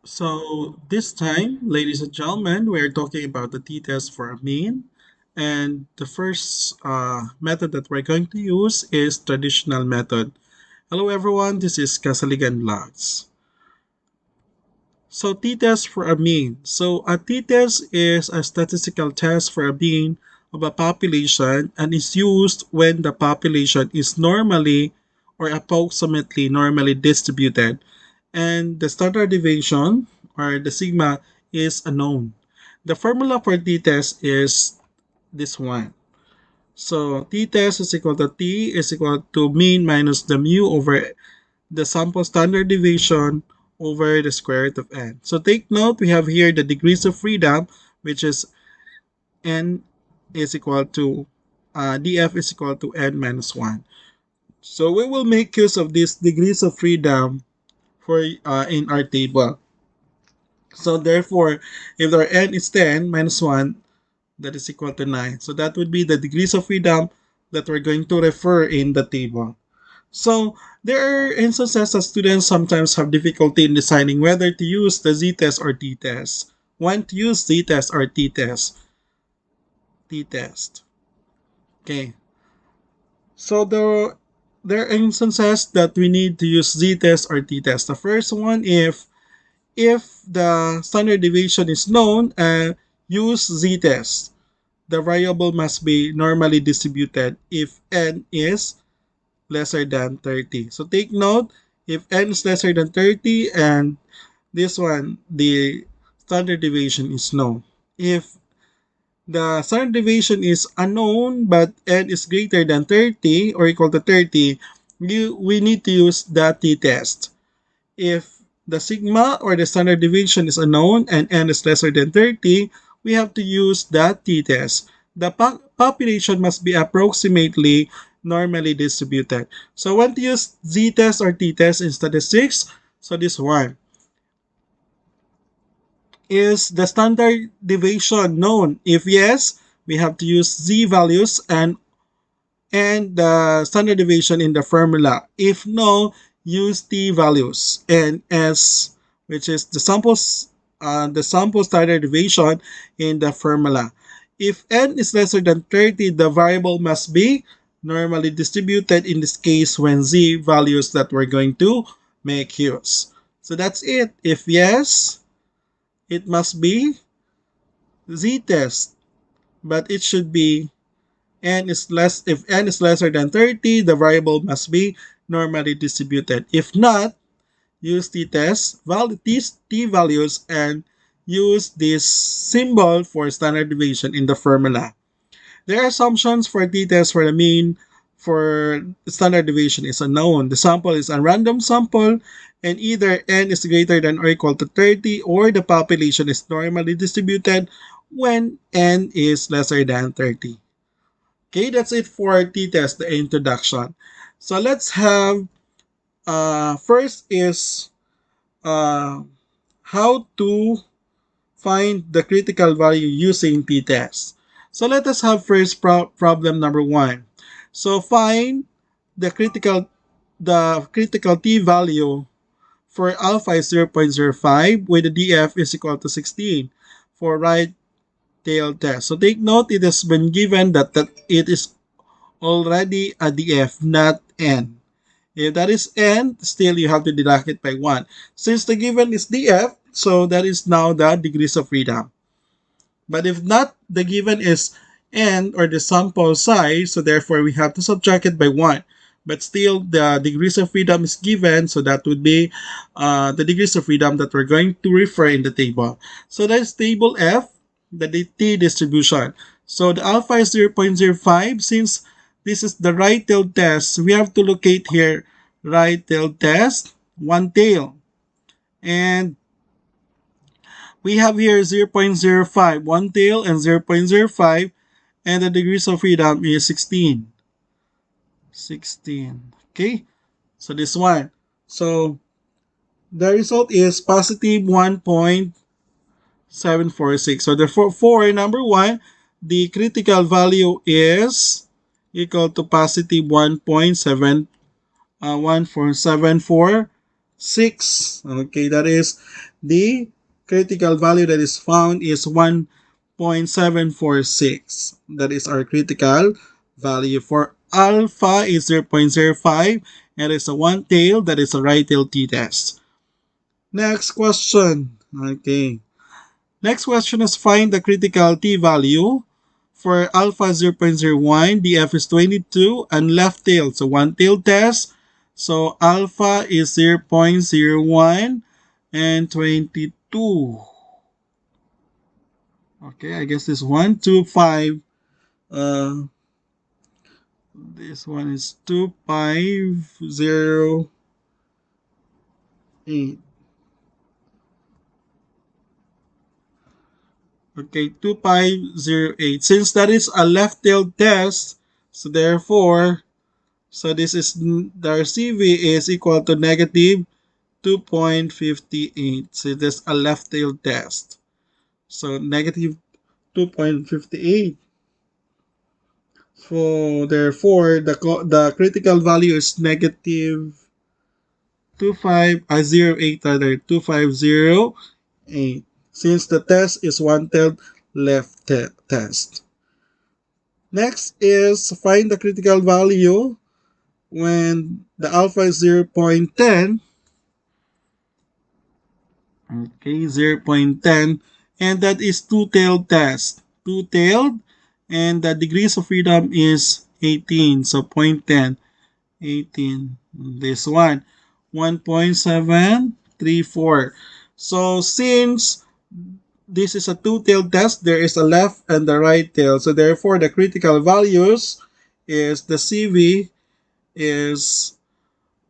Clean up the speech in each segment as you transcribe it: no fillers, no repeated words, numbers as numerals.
So this time, ladies and gentlemen, we are talking about the t-test for a mean. And the first method that we're going to use is traditional method. Hello everyone, this is Kasaligan Vlogs. So t-test for a mean. So a t-test is a statistical test for a mean of a population and is used when the population is normally or approximately normally distributed and the standard deviation or the sigma is unknown. The formula for t-test is this one. So t-test is equal to t is equal to mean minus the mu over the sample standard deviation over the square root of n. So take note, we have here the degrees of freedom, which is n is equal to df is equal to n minus 1. So we will make use of these degrees of freedom for in our table. So therefore, if our n is 10 minus 1, that is equal to 9. So that would be the degrees of freedom that we're going to refer in the table. So there are instances that students sometimes have difficulty in deciding whether to use the z-test or t-test. When to use z-test or t-test? T-test. Okay. So there are instances that we need to use z-test or t-test. The first one, if the standard deviation is known, use z-test. The variable must be normally distributed if n is lesser than 30. So take note, if n is lesser than 30 and this one, the standard deviation is known. If the standard deviation is unknown but n is greater than 30 or equal to 30, we need to use the t-test. If the sigma or the standard deviation is unknown and n is lesser than 30, we have to use the t-test. The population must be approximately normally distributed. So when to use z-test or t-test in statistics? So this one. Is the standard deviation known? If yes, we have to use z values and the standard deviation in the formula. If no, use t values and s, which is the sample standard deviation in the formula. If n is lesser than 30, the variable must be normally distributed, in this case when z values that we're going to make use. So that's it. If yes, it must be z-test, but it should be n is less. If n is lesser than 30, the variable must be normally distributed. If not, use t-test, t values, and use this symbol for standard deviation in the formula. There are assumptions for t-test for the mean for standard deviation is unknown. The sample is a random sample and either n is greater than or equal to 30 or the population is normally distributed when n is lesser than 30. Okay, that's it for t-test, the introduction. So let's have, first is uh, how to find the critical value using t-test. So let us have first problem number 1. So find the critical t-value for alpha is 0.05 with the df is equal to 16 for right tail test. So take note, it has been given that it is already a df, not n. If that is n, still you have to deduct it by 1. Since the given is df, so that is now the degrees of freedom. But if not, the given is n or the sample size, so therefore we have to subtract it by 1. But still, the degrees of freedom is given, so that would be the degrees of freedom that we're going to refer in the table. So that's table F, the t distribution. So the alpha is 0.05. Since this is the right tail test, we have to locate here right tail test, one tail. And we have here 0.05, one tail and 0.05, and the degrees of freedom is 16. 16. Okay, so this one. So the result is positive 1.746. So therefore, for number 1, the critical value is equal to positive 1.7 1474 Okay, that is the critical value that is found is 1.746. That is our critical value. For alpha is 0.05 and it's a one tail, that is a right tail t-test. Next question. Okay. Next question is find the critical t-value. For alpha 0.01, DF is 22, and left tail, so one tail test. So alpha is 0.01 and 22. Okay, I guess this 125. This one is 2508. Okay, 2508. Since that is a left tail test, so therefore, so this is the CV is equal to negative 2.58. So this is a left tail test. So negative 2.58. So therefore, the critical value is negative 2508 rather 2508. Since the test is one-tailed left test. Next is find the critical value when the alpha is 0.10. Okay, 0.10. And that is two-tailed test. Two-tailed. And the degrees of freedom is 18. So 0.10. 18. This one. 1.734. So since this is a two-tailed test, there is a left and the right tail. So therefore, the critical values is the CV is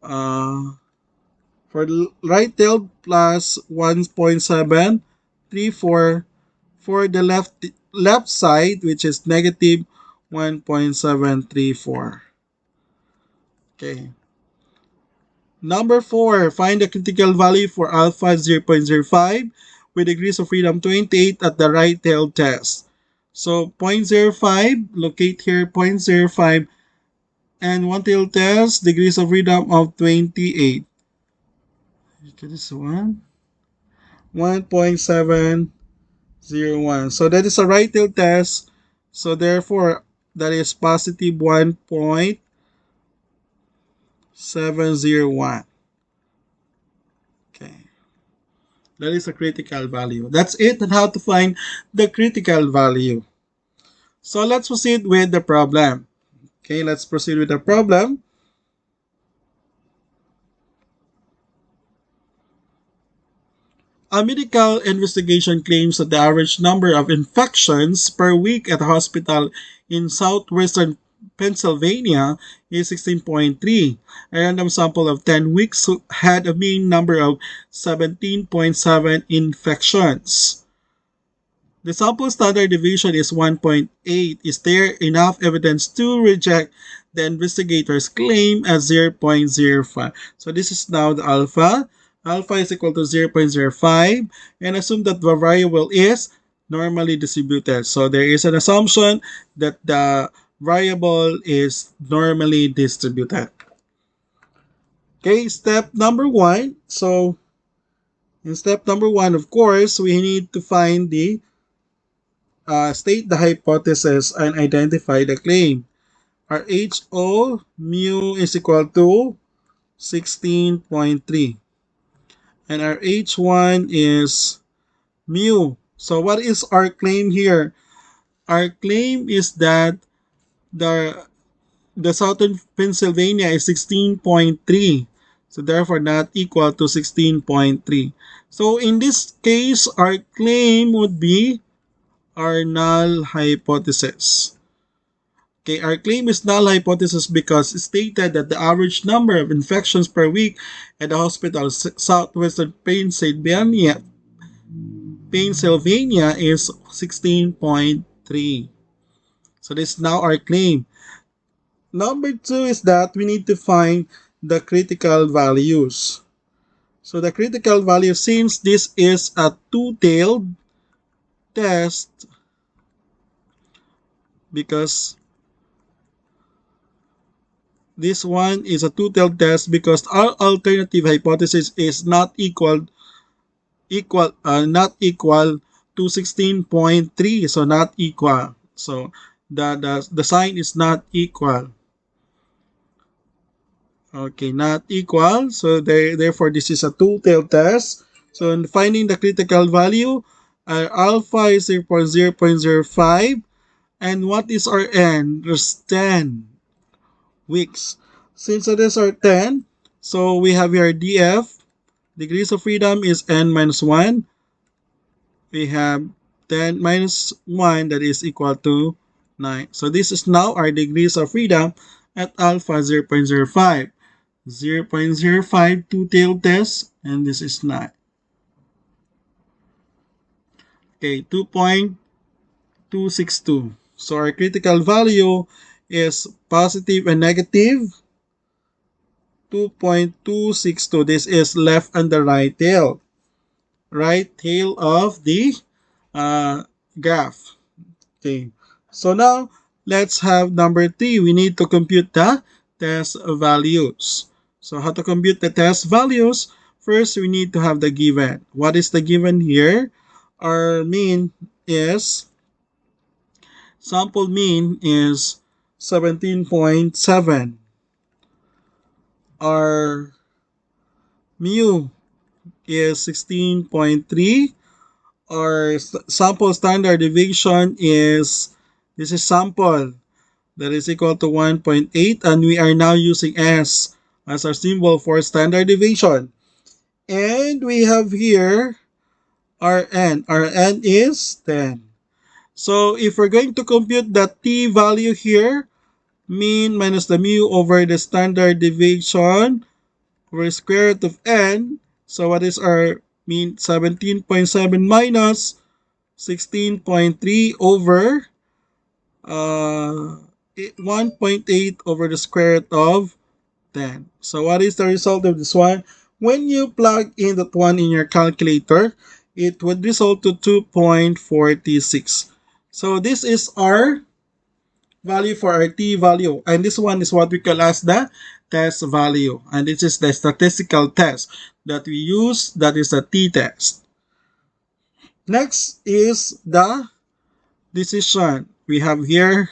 for the right tail plus 1.734 for the left side, which is negative 1.734. Okay. Number 4, find the critical value for alpha 0.05 with degrees of freedom 28 at the right tail test. So 0.05, locate here 0.05 and one tail test, degrees of freedom of 28. Okay, this one. 1.701. So that is a right tail test. So therefore, that is positive 1.701. Okay. That is a critical value. That's it on how to find the critical value. So let's proceed with the problem. Okay, let's proceed with the problem. A medical investigation claims that the average number of infections per week at a hospital in southwestern Pennsylvania is 16.3. A random sample of 10 weeks had a mean number of 17.7 infections. The sample standard deviation is 1.8. Is there enough evidence to reject the investigator's claim as 0.05? So this is now the alpha. Alpha is equal to 0.05 and assume that the variable is normally distributed. So there is an assumption that the variable is normally distributed. Okay, step number 1. So in step number 1, of course, we need to find the state the hypothesis and identify the claim. Our HO mu is equal to 16.3 and our H1 is mu. So what is our claim here? Our claim is that the southern Pennsylvania is 16.3. So therefore not equal to 16.3. So in this case, our claim would be our null hypothesis. Okay, our claim is null hypothesis because it stated that the average number of infections per week at the hospital southwestern Pennsylvania is 16.3. So this is now our claim. Number 2 is that we need to find the critical values. So the critical value, since this is a two-tailed test, because this one is a two-tailed test because our alternative hypothesis is not equal to 16.3, so not equal. So the sign is not equal. Okay, not equal. So therefore this is a two-tailed test. So in finding the critical value, our alpha is 0.005. And what is our n? There's 10 weeks. Since it is our 10, so we have here df. Degrees of freedom is n minus 1. We have 10 minus 1, that is equal to 9. So this is now our degrees of freedom at alpha 0.05. 0.05 two-tailed test, and this is 9. Okay, 2.262. So our critical value is positive and negative 2.262. This is left and the right tail. Right tail of the graph. Okay. So now, let's have number 3. We need to compute the test values. So how to compute the test values? First, we need to have the given. What is the given here? Our mean is, sample mean is 17.7. Our mu is 16.3. Our sample standard deviation is, this is sample, that is equal to 1.8, and we are now using S as our symbol for standard deviation. And we have here our n. Our n is 10. So if we're going to compute the t value here, mean minus the mu over the standard deviation over square root of n. So what is our mean? 17.7 minus 16.3 over 1.8 over the square root of 10. So what is the result of this one? When you plug in that one in your calculator, it would result to 2.46. So this is our value for our t value, and this one is what we call as the test value, and this is the statistical test that we use, that is the t-test. Next is the decision. We have here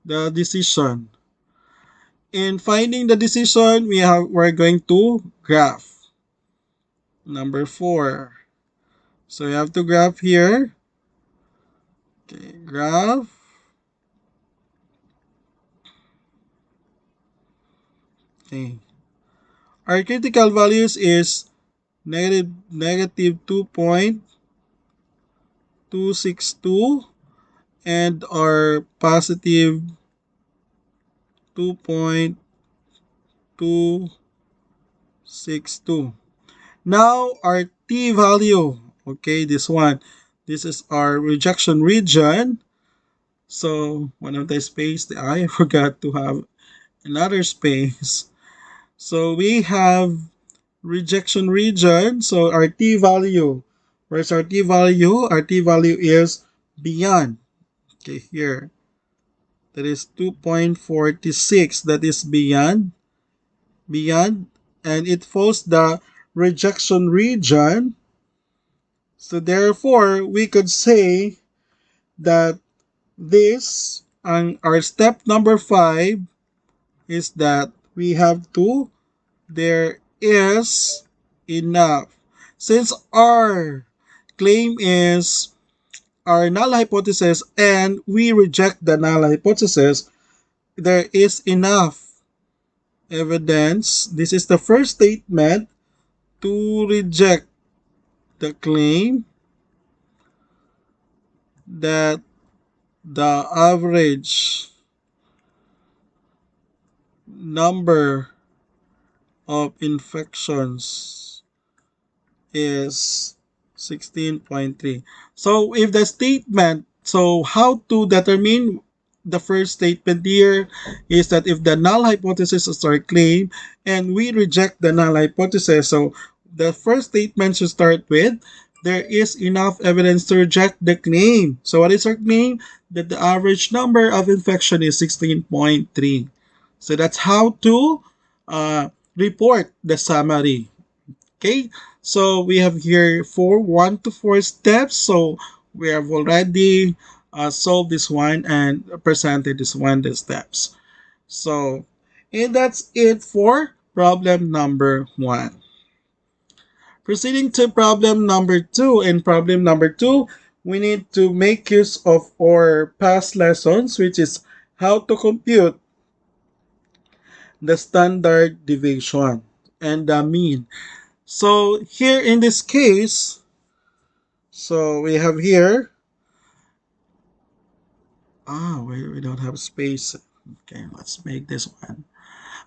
the decision. In finding the decision, we're going to graph. Number 4. So you have to graph here. Okay, graph. Okay. Our critical values is negative 2.262 and our positive 2.262. Now our t value, okay, this one, this is our rejection region. So one of the space, I forgot to have another space. So we have rejection region. So our t value, where's our t value? Our t value is beyond. Okay, here. That is 2.46. That is beyond. And it falls the rejection region. So therefore, we could say that this, and our step number 5 is that we have to, there is enough. Since our claim is our null hypothesis and we reject the null hypothesis, there is enough evidence. This is the first statement to reject the claim that the average number of infections is 16.3. So if the statement, so how to determine the first statement here is that if the null hypothesis is our claim and we reject the null hypothesis, so the first statement should start with, there is enough evidence to reject the claim. So what is our claim? That the average number of infection is 16.3. So that's how to report the summary. Okay, so we have here 1 to 4 steps. So we have already solved this one and presented this one, the steps. So, and that's it for problem number 1. Proceeding to problem number 2. In problem number 2, we need to make use of our past lessons, which is how to compute the standard deviation and the mean. So here in this case, so we have here, we don't have space. Okay, let's make this one.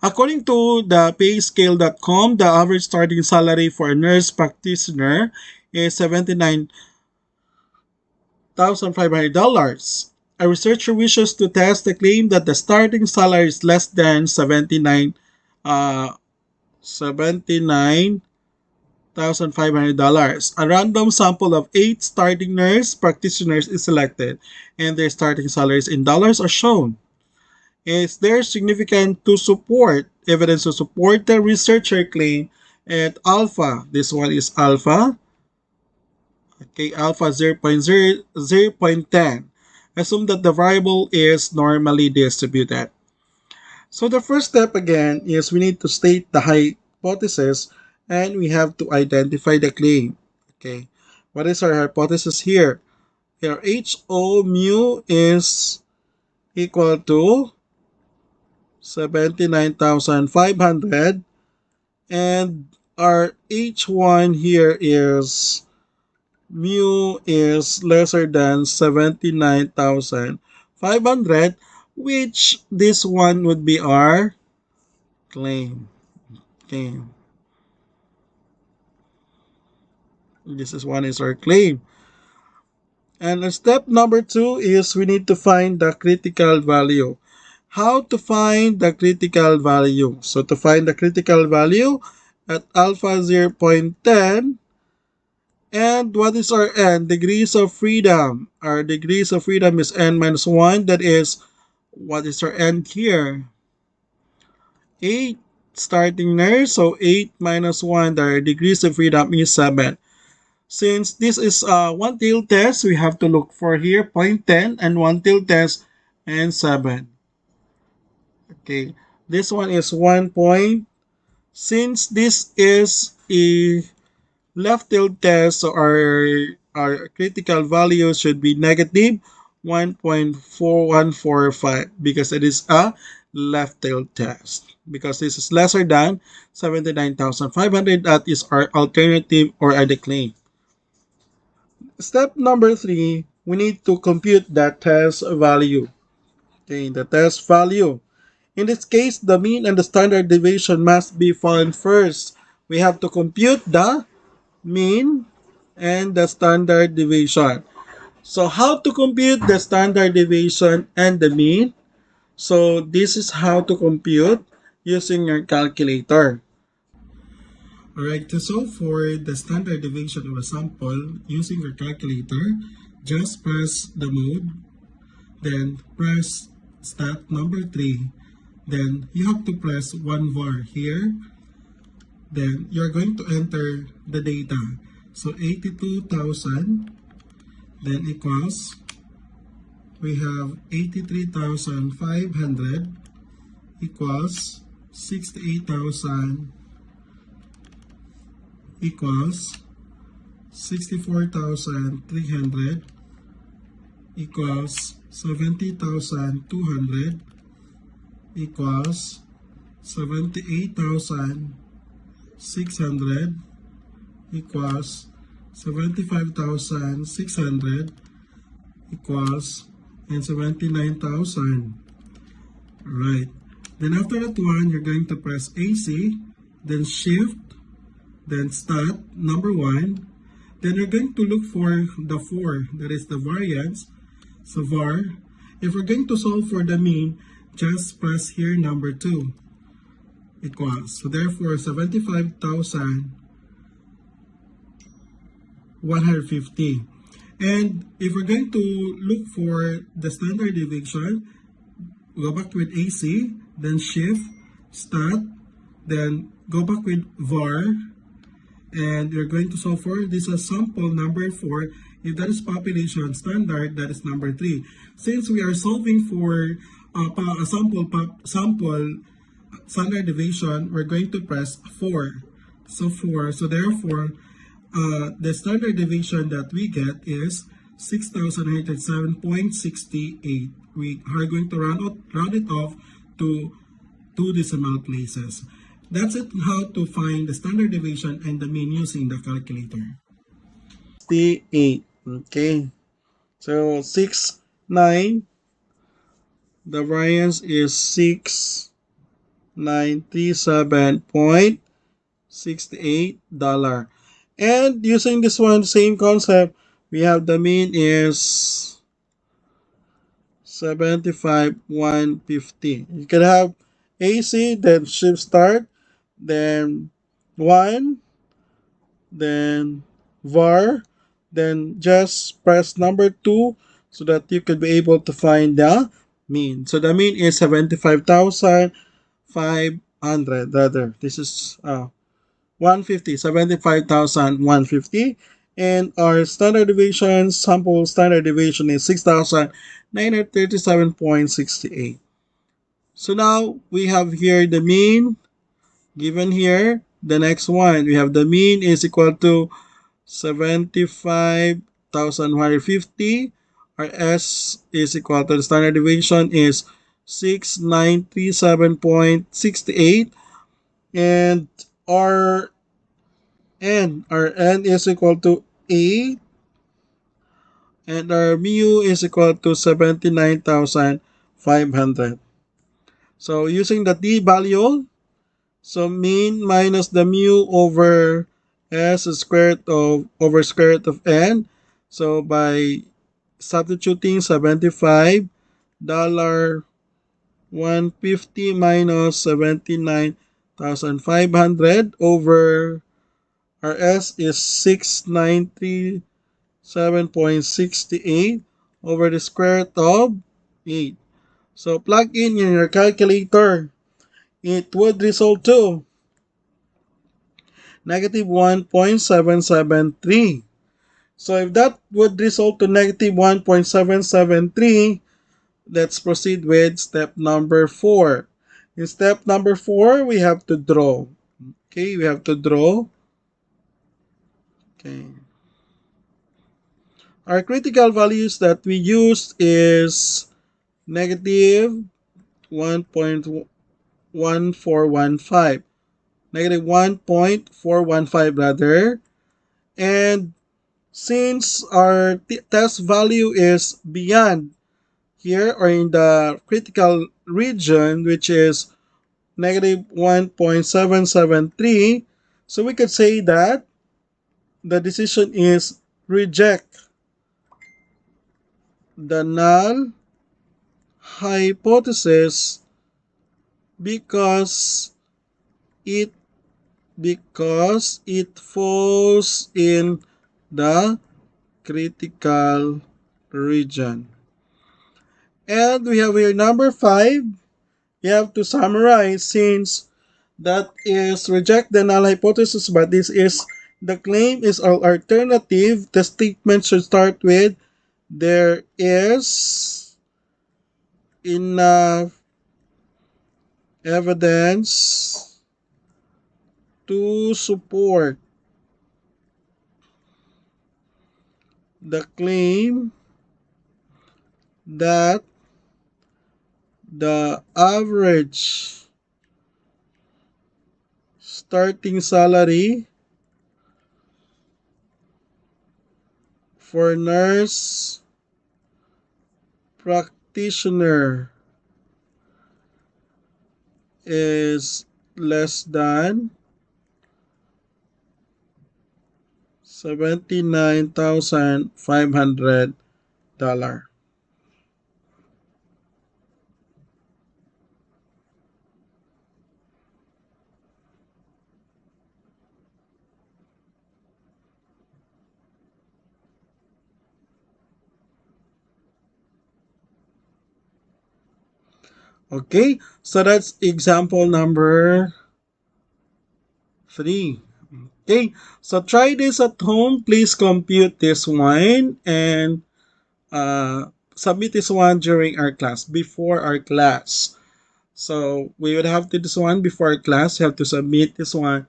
According to the payscale.com, the average starting salary for a nurse practitioner is $79,500. A researcher wishes to test the claim that the starting salary is less than $79,500. A random sample of 8 starting nurse practitioners is selected, and their starting salaries in dollars are shown. Is there significant evidence to support the researcher claim at alpha? This one is alpha. Okay, alpha 0.10. Assume that the variable is normally distributed. So the first step again is we need to state the hypothesis and we have to identify the claim. Okay, what is our hypothesis here? Here, HO mu is equal to 79,500 and our H1 here is mu is lesser than 79,500, which this one would be our claim. Okay. This one is our claim. And step number 2 is we need to find the critical value. How to find the critical value? So to find the critical value at alpha 0.10, and what is our n? Degrees of freedom. Our degrees of freedom is n minus 1. That is, what is our n here? 8 starting there. So 8 minus 1, the degrees of freedom is 7. Since this is a one-tail test, we have to look for here 0.10 and one-tail test and 7. Okay, this one is 1 point. Since this is a left-tail test, so our critical value should be negative 1.4145 because it is a left-tail test. Because this is lesser than 79,500, that is our alternative or the claim. Step number 3, we need to compute the test value. Okay, the test value. In this case, the mean and the standard deviation must be found first. We have to compute the mean and the standard deviation. So how to compute the standard deviation and the mean? So this is how to compute using your calculator. Alright, to solve for the standard deviation of a sample using your calculator, just press the mode, then press step number 3, then you have to press 1 var here, then you're going to enter the data. So 82,000, then equals, we have 83,500 equals 68,000 equals 64,300 equals 70,200 equals 78,600 equals 75,600 equals and 79,000. Right. Then after that one, you're going to press AC, then Shift, then Stat, number 1. Then you're going to look for the 4, that is the variance. So var, if we're going to solve for the mean, just press here number 2 equals. So therefore, 75,150. And if we're going to look for the standard deviation, go back with AC, then shift, stat, then go back with var, and you're going to solve for this as sample number 4. If that is population standard, that is number 3. Since we are solving for a sample standard deviation, we're going to press 4. So 4. So therefore, the standard deviation that we get is 6,107.68. We are going to round it off to 2 decimal places. That's it, how to find the standard deviation and the mean using the calculator. 68. Okay. So 6, 9. The variance is 6,937.68. And using this one, same concept, we have the mean is 75,150. You can have AC, then shift start, then 1, then var, then just press number 2 so that you could be able to find the mean. So the mean is 75,500 rather. This is 150, 75,150. And our standard deviation, sample standard deviation is 6,937.68. So now we have here the mean given here. The next one, we have the mean is equal to 75,150. Our S is equal to the standard deviation is 6,937.68. And our N is equal to 8. And our mu is equal to 79,500. So using the t value, so mean minus the mu over s squared of over square root of n. So by substituting 75,150 minus 79,500 over our s is 6,937.68 over the square root of 8. So plug in your calculator. It would result to negative 1.773. So if that would result to negative 1.773, let's proceed with step number 4. In step number 4, we have to draw. Okay, we have to draw. Okay. Our critical values that we used is negative 1.1415. Negative 1.415 rather. And since our test value is beyond here or in the critical region, which is negative 1.773, so we could say that the decision is reject the null hypothesis because it falls in the critical region. And we have here number 5. You have to summarize since that is reject the null hypothesis, but this is the claim is our alternative. The statement should start with there is enough evidence to support the claim that the average starting salary for nurse practitioner is less than 79,500. Okay, so that's example number 3. Okay, so try this at home. Please compute this one and submit this one during our class, before our class. So we would have to this one before our class. You have to submit this one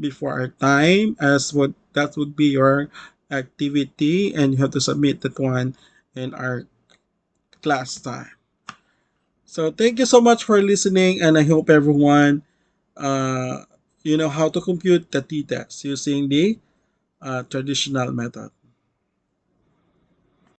before our time, as what that would be your activity, and you have to submit that one in our class time. So thank you so much for listening, and I hope everyone uh, you know how to compute the t-test using the traditional method.